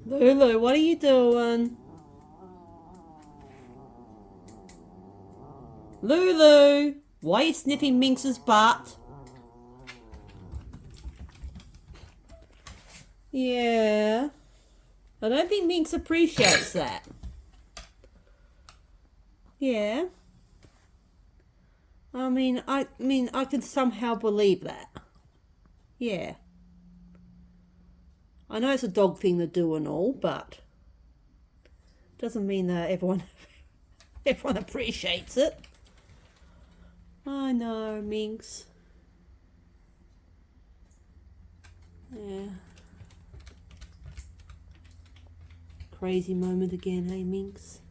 Lulu, what are you doing? Lulu, why are you sniffing Minx's butt? Yeah. I don't think Minx appreciates that. Yeah. I can somehow believe that. Yeah. I know it's a dog thing to do and all, but doesn't mean that everyone appreciates it. I know, Minx. Yeah. Crazy moment again, hey Minx?